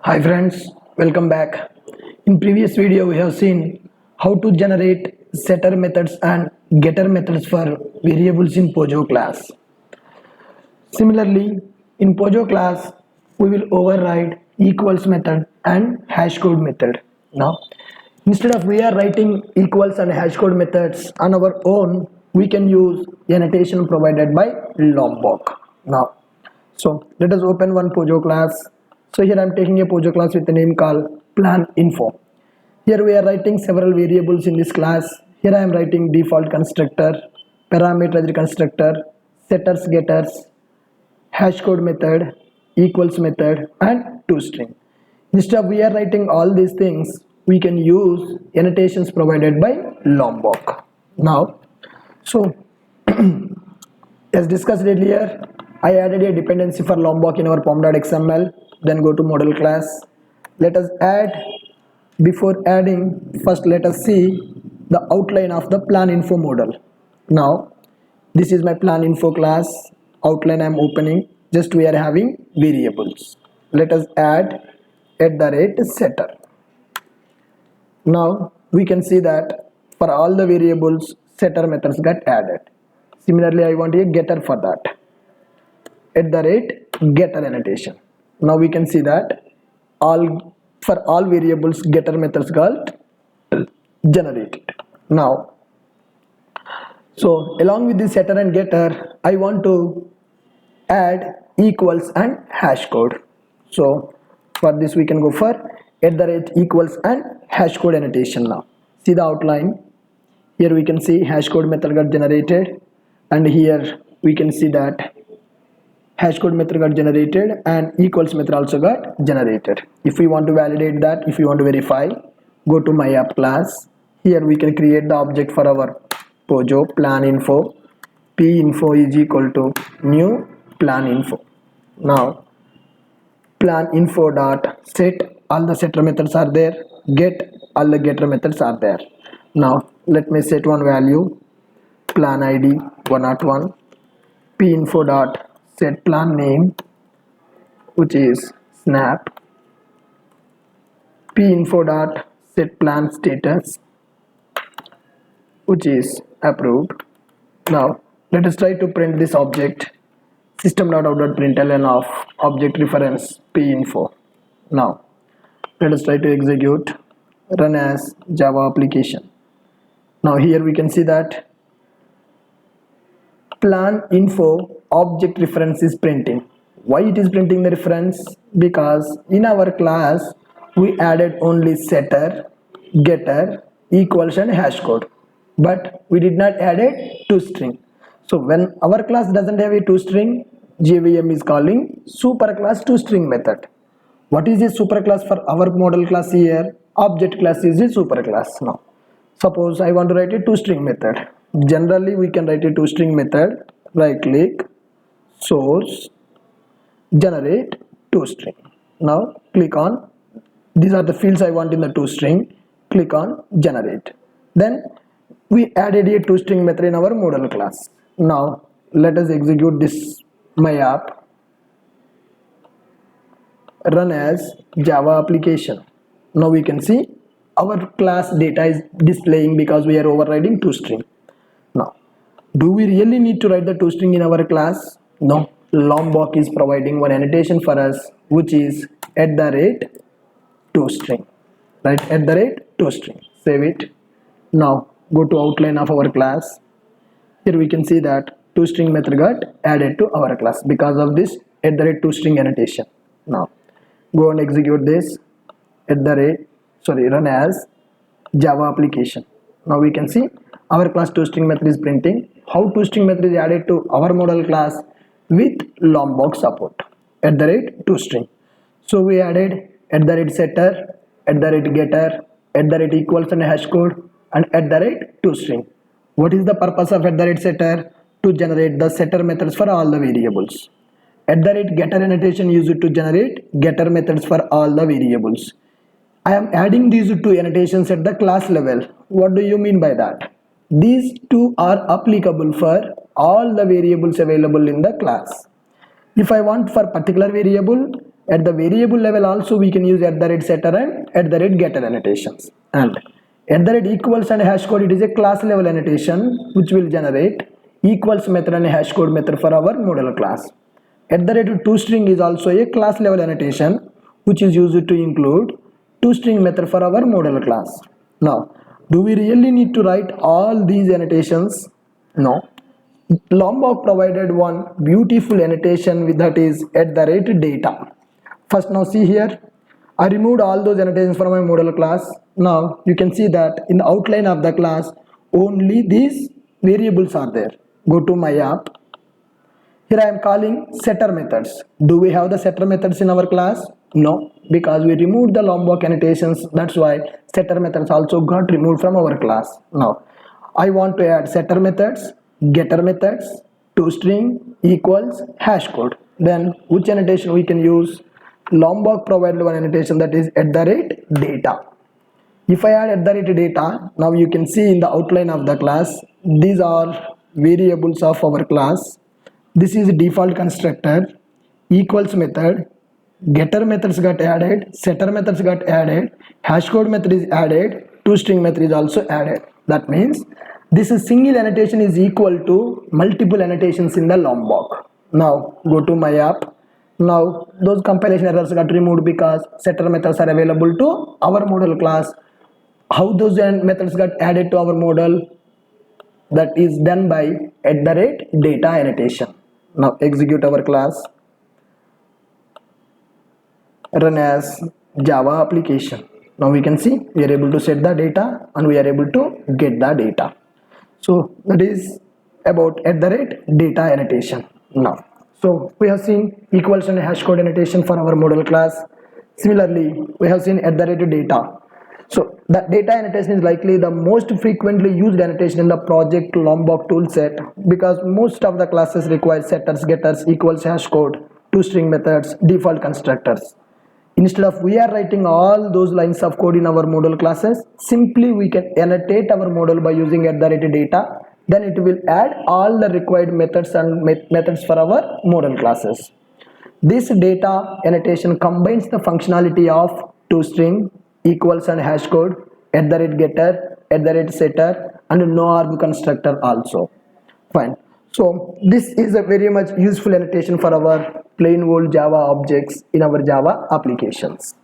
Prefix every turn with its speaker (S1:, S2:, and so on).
S1: Hi friends, welcome back. In previous video we have seen how to generate setter methods and getter methods for variables in Pojo class. Similarly, in Pojo class we will override equals method and hash code method. Now, instead of we are writing equals and hash code methods on our own, we can use annotation provided by Lombok. Now, so let us open one Pojo class. So here I am taking a Pojo class with a name called plan info. Here we are writing several variables in this class. Here I am writing default constructor, parameterized constructor, setters, getters, hash code method, equals method, and toString. Instead of we are writing all these things, we can use annotations provided by Lombok. Now, so as discussed earlier, I added a dependency for Lombok in our pom.xml. Then go to model class. Let us add. Before adding, first let us see the outline of the plan info model. Now, this is my plan info class. Outline I am opening. Just we are having variables. Let us add @setter. Now we can see that for all the variables, setter methods got added. Similarly, I want a getter for that. @getter annotation. Now we can see that for all variables getter methods got generated. Now, so along with this setter and getter, I want to add equals and hash code. So for this we can go for @equals and hash code annotation. Now see the outline. Here we can see hash code method got generated, and here we can see that hash code method got generated and equals method also got generated. If we want to validate that, if we want to verify, go to my app class. Here we can create the object for our Pojo plan info. P info is equal to new plan info. Now plan info dot set, all the setter methods are there, get, all the getter methods are there. Now let me set one value, plan id 101, p info dot set plan name, which is snap, p info dot set plan status, which is approved. Now let us try to print this object, system.out.println of object reference p info. Now let us try to execute, run as Java application. Now here we can see that plan info object reference is printing. Why it is printing the reference? Because in our class we added only setter, getter, equals and hash code, but we did not add a toString. So when our class doesn't have a toString, JVM is calling superclass toString method. What is a superclass for our model class here? Object class is a superclass. Now suppose I want to write a toString method. Generally we can write a toString method. Right click, source, generate toString. Now click on, these are the fields I want in the toString. Click on generate. Then we added a toString method in our model class. Now let us execute this my app, run as Java application. Now we can see our class data is displaying because we are overriding toString. Now, do we really need to write the toString in our class? No. Lombok is providing one annotation for us, which is @toString. Right, @toString. Save it. Now go to outline of our class. Here we can see that toString method got added to our class because of this @toString annotation. Now go and execute this run as Java application. Now we can see our class toString method is printing. How toString method is added to our model class? With Lombok support, @toString. So we added @setter, @getter, @equals and hash code, and @toString. What is the purpose of @setter? To generate the setter methods for all the variables. @getter annotation used to generate getter methods for all the variables. I am adding these two annotations at the class level. What do you mean by that? These two are applicable for all the variables available in the class. If I want for particular variable, At the variable level also we can use @setter and @getter annotations. And @equals and hash code, it is a class level annotation which will generate equals method and hash code method for our model class. @toString is also a class level annotation which is used to include toString method for our model class. Now, do we really need to write all these annotations? No. Lombok provided one beautiful annotation with that is @data. First, now see here, I removed all those annotations from my model class. Now you can see that in the outline of the class only these variables are there. Go to my app. Here I am calling setter methods. Do we have the setter methods in our class? No, because we removed the Lombok annotations. That's why setter methods also got removed from our class. Now I want to add setter methods, getter methods, toString, equals, hash code. Then which annotation we can use? Lombok provided one annotation, that is @data. If I add @data, now you can see in the outline of the class, these are variables of our class. This is default constructor, equals method, getter methods got added, setter methods got added, hash code method is added, toString method is also added. That means this single annotation is equal to multiple annotations in the Lombok. Now go to my app. Now those compilation errors got removed because setter methods are available to our model class. How those methods got added to our model? That is done by @data annotation. Now execute our class, run as Java application. Now we can see we are able to set the data and we are able to get the data. So that is about @data annotation. Now, so we have seen equals and hash code annotation for our model class. Similarly, we have seen @data. So the data annotation is likely the most frequently used annotation in the project Lombok toolset because most of the classes require setters, getters, equals, hash code, toString methods, default constructors. Instead of we are writing all those lines of code in our model classes, simply we can annotate our model by using @data. Then it will add all the required methods and methods for our model classes. This data annotation combines the functionality of toString, equals and hash code, @getter, @setter and no arg constructor also. Fine. So this is a very much useful annotation for our plain old Java objects in our Java applications.